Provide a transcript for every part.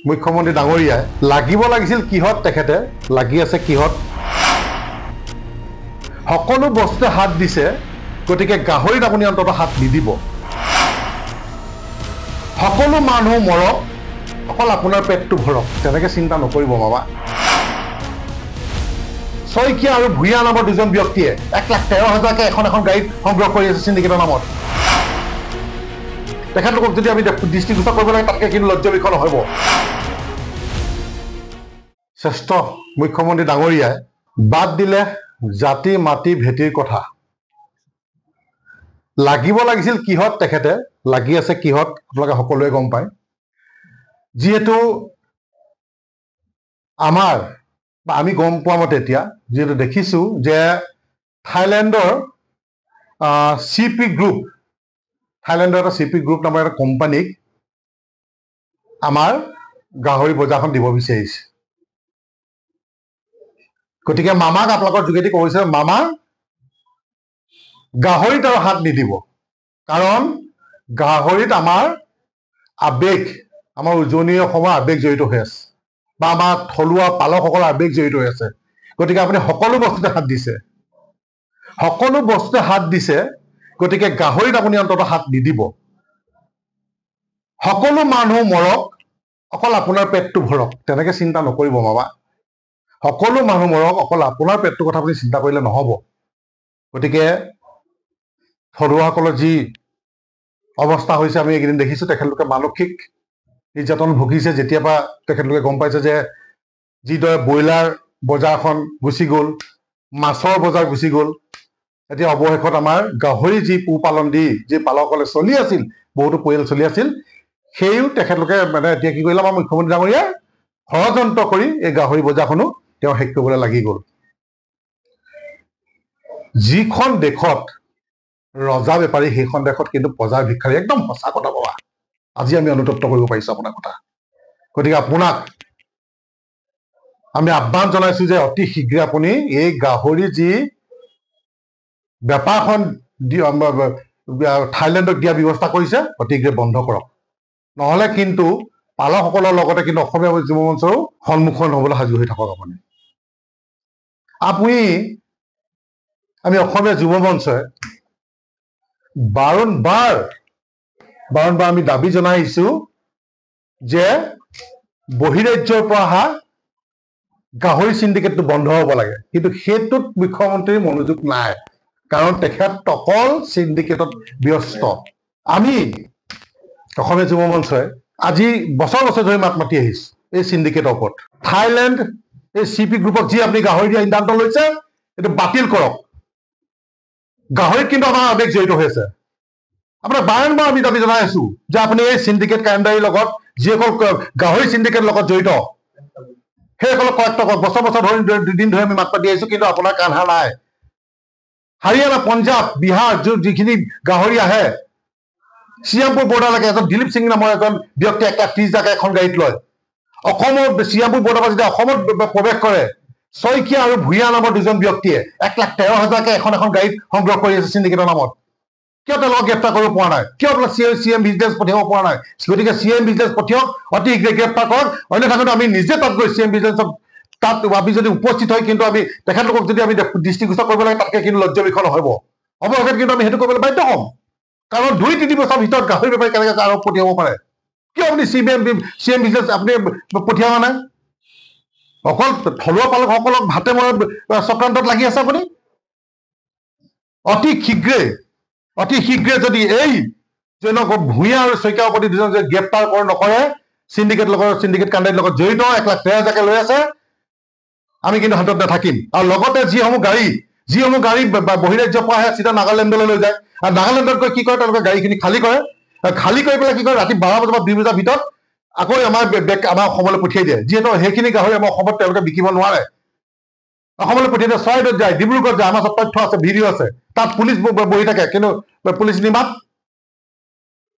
মুখ্যমন্ত্ৰী ডাঙৰীয়াই লাগিব লাগিছিল কিহত তেখেতে লাগি আছে কিহত সকলো বস্তুতে হাত দিছে গতিকে গাহৰিত আপুনি অন্তত হাত নিদিব সকলো মানুহ মৰক অকল আপোনাৰ পেটটো ভৰক তেনেকে চিন্তা নকৰিব মামা শইকীয়া আৰু ভূঞা নামৰ দুজন ব্যক্তিয়ে 1,13,000কে এখন গাড়ীত সংগ্ৰহ কৰি আছে সিন্ডিকেটৰ নামত তেখেতলোকক যদি আমি দৃষ্টিগোচৰ কৰিব লাগে তাতকে কিন্তু লজ্জা বিষয় নহব শ্ৰেষ্ঠ মুখ্যমন্ত্ৰী ডাঙৰীয়াই বাদ দিলে জাতি মাটি ভেটিৰ কথা লাগিব লাগিছিল কিহত তেখেতে লাগি আছে কিহত আপোনালোকে সকলোৱে গম পায় যিহেতু আমাৰ বা আমি গম পোৱা মতে এতিয়া যেটো দেখিছো যে থাইল্যান্ডৰ সিপি গ্ৰুপ থাইল্যান্ডৰ এটা সিপি গ্ৰুপ নামৰ এটা কোম্পানীক আমাৰ গাহৰি বজাৰখন দিব বিচাৰিছে গতিকে মামাক আপোনালোকৰ যোগেদি কৈছে মামা গাহৰিত আৰু হাত নিদিব কাৰণ গাহৰিত আমাৰ আবেগ আমাৰ উজনীয়া অসমৰ আবেগ জড়িত হৈ আছে বা আমাৰ থলুৱা পালকসকলৰ আবেগ জড়িত হৈ আছে গতিকে আপুনি সকলো বস্তুতে হাত দিছে গতিকে গাহৰিত আপুনি অন্তত হাত নিদিব সকলো মানুহ মৰক অকল আপোনাৰ পেটটো ভৰক তেনেকে চিন্তা নকৰিব মামা সকলো মানুহ মৰক অকল আপোনাৰ পেটটো কথা আপুনি চিন্তা কৰিলে নহব গতিকে থলুৱাসকলৰ যি অৱস্থা হৈছে আমি এইকেইদিন দেখিছো তেখেতলোকে মানসিক নিৰ্যাতন ভুগিছে যেতিয়াবা তেখেতলোকে গম পাইছে যে যিদৰে ব্ৰইলাৰ বজাৰখন গুচি গ'ল মাছৰ বজাৰ গুচি গ'ল এতিয়া অৱশেষত আমাৰ গাহৰি যি পোহপালন দি যি পালকসকলে চলি আছিল বহুতো পৰিয়াল চলি আছিল সেইও তেখেতলোকে মানে এতিয়া কি কৰিলে আমাৰ মুখ্যমন্ত্ৰী ডাঙৰীয়াই ষড়যন্ত্ৰ কৰি এই গাহৰি বজাৰখনো তেওঁ শেষ কৰিবলৈ লাগি গ'ল যিখন দেশত ৰজা বেপাৰী সেইখন দেশত কিন্তু প্ৰজাৰ ভিক্ষাৰী একদম সঁচা কথা বাবা আজি আমি অনুতপ্ত কৰিব পাৰিছো আপোনাৰ কথা গতিকে আপোনাক আমি আহ্বান জনাইছো যে অতি শীঘ্ৰে আপুনি এই গাহৰি যি বেপাৰখন থাইল্যান্ডক দিয়া ব্যৱস্থা কৰিছে অতি শীঘ্ৰে বন্ধ কৰক নহলে কিন্তু পালকসকলৰ লগতে কিন্তু অসমীয়া যুৱ মঞ্চৰো সন্মুখীন হবলৈ সাজু হৈ থাকক আমি অসমীয়া যুৱ মঞ্চই বাৰম্বাৰ আমি দাবী জনাই আহিছো যে বহিৰাজ্যৰ পৰা অহা গাহৰি সিন্ডিকেটটো বন্ধ হ'ব লাগে কিন্তু সেইটোত মুখ্যমন্ত্ৰীৰ মনোযোগ নাই কাৰণ তেখেত অকল সিন্ডিকেটত ব্যস্ত আমি অসমীয়া যুৱ মঞ্চই আজি বছৰ ধৰি মাত মাতি আহিছো এই সিন্ডিকেটৰ ওপৰত থাইল্যান্ড এই সিপি গ্ৰুপক যি আপুনি গাহৰি দিয়া সিদ্ধান্ত লৈছে এইটো বাতিল কৰক গাহৰিত কিন্তু আমাৰ আবেগ জড়িত হৈ আছে আপোনাৰ বাৰম্বাৰ আমি দাবী জনাই আছো যে আপুনি এই সিন্ডিকেট কাণ্ডাৰীৰ লগত যিসকল গাহৰি সিন্ডিকেট লগত জড়িত সেইসকলক বছৰ দুদিন ধৰি আমি মাত মাতি আহিছো কিন্তু আপোনাৰ কাণসাৰ নাই হাৰিয়ানা পঞ্জাৱ বিহাৰ যিখিনি গাহৰি আহে শ্ৰীৰামপুৰ বৰ্ডাৰলৈকে এজন দিলীপ সিং নামৰ এজন ব্যক্তি 1,30,000 এখন গাড়ীত লয় অসমৰ শ্ৰীৰামপুৰ বৰ্ডাৰৰ পৰা যেতিয়া অসমত প্ৰৱেশ কৰে শইকীয়া আৰু ভূঞা নামৰ দুজন ব্যক্তিয়ে 1,13,000কে এখন গাড়ীত সংগ্ৰহ কৰি আছে সিন্ডিকেটৰ নামত কিয় তেওঁলোকক গ্ৰেপ্তাৰ কৰিব পৰা নাই কিয় আপোনাক চিএম ভিজিলেন্স পঠিয়াব পৰা নাই গতিকে চিএম ভিজিলেন্স পঠিয়াওক অতি শীঘ্ৰে গ্ৰেপ্তাৰ কৰক অন্যথা আমি নিজে তাত গৈ চিএম ভিজিলেন্সক তাত আমি যদি উপস্থিত হয় কিন্তু আমি তেখেতলোকক যদি আমি দৃষ্টিগোচৰ কৰিব লাগে তাতকে কিন্তু লজ্জা বিষয় নহব অৱশেষত কিন্তু আমি সেইটো কৰিবলৈ বাধ্য হ'ম কাৰণ 2-3 বছৰৰ ভিতৰত গাহৰি বেপাৰী কেনেকৈ আৰোপ পঠিয়াব পাৰে কিয় আপুনি চিএম ভিজিলেন্স আপুনি পঠিওৱা নাই অকল থলুৱা পালকসকলক ভাতে মৰা চক্ৰান্তত লাগি আছে আপুনি অতি শীঘ্ৰে যদি এই ভূঞা আৰু শইকীয়াৰ প্ৰতি দুজন গ্ৰেপ্তাৰ নকৰে সিন্ডিকেট কাণ্ডাৰীৰ লগত জড়িত 1,13,000কে লৈ আছে আমি কিন্তু হাতত নাথাকিম আৰু লগতে যিসমূহ গাড়ী বহিৰাজ্যৰ পৰা আহে চিধা নাগালেণ্ডলৈ লৈ যায় আৰু নাগালেণ্ডত গৈ কি কৰে তেওঁলোকে গাড়ীখিনি খালী কৰি পেলাই কি কৰে ৰাতি 12 বজাৰ পৰা 2 বজাৰ ভিতৰত আকৌ আমাৰ অসমলৈ পঠিয়াই দিয়ে যিহেতু সেইখিনি গাহৰি আমাৰ অসমত তেওঁলোকে বিকিব নোৱাৰে অসমলৈ পঠিয়াই দিয়ে চৰাইদেউত যায় ডিব্ৰুগড়ত যায় আমাৰ তথ্য আছে ভিডিঅ' আছে তাত পুলিচ বহি থাকে কিন্তু পুলিচ নিমাত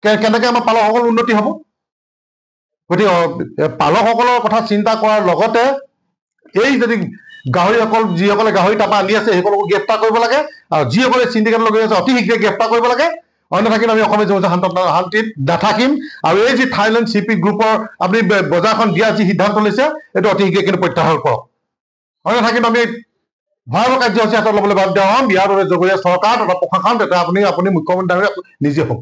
কেনেকৈ আমাৰ পালকসকলৰ উন্নতি হ'ব গতিকে পালকসকলৰ কথা চিন্তা কৰাৰ লগতে এই যদি যিসকলে গাহৰি তাৰপৰা আনি আছে সেইসকলকো গ্ৰেপ্তাৰ কৰিব লাগে আৰু যিসকলে সিন্ডিকেটৰ লগত আছে অতি শীঘ্ৰে গ্ৰেপ্তাৰ কৰিব লাগে অন্যথা কিন্তু আমি অসমীয়া জনসাধাৰণ শান্তিত নাথাকিম আৰু এই যি থাইলেণ্ড চিপি গ্ৰুপৰ আপুনি বজাৰখন দিয়া যি সিদ্ধান্ত লৈছে এইটো অতি শীঘ্ৰে কিন্তু প্ৰত্যাহাৰ কৰক অন্যথা কিন্তু আমি ভয়াৱহ কাৰ্যসূচী হাতত ল'বলৈ বাধ্য হ'ম ইয়াৰ বাবে জগৰীয়া চৰকাৰ তথা প্ৰশাসন তথা আপুনি মুখ্যমন্ত্ৰী নিজে হওক